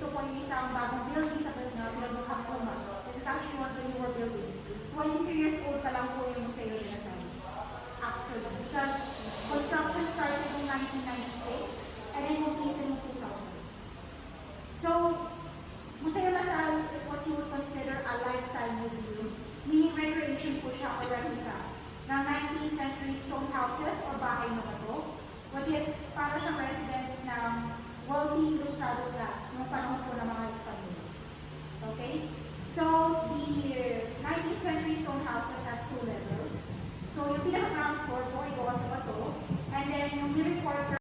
ito po yung isang bagong building na pinagbukhang Roma. This is actually one of the newer buildings. 23 years old pa lang po yung museo nila sa actually, because construction started in 1996 and then completed in 2000. So, Museo Lasal is what you would consider a lifestyle museum, meaning recreation po siya or replica ng 19th century stone houses o bahay na bato, which is para siyang residence ng wealthy ilustrado class noong panahon po ng mga Espanyol. Okay? So, the 19th century stone houses has 2 levels. So, yung pinaka-ground floor po ay gawa sa bato, and then yung middle quarter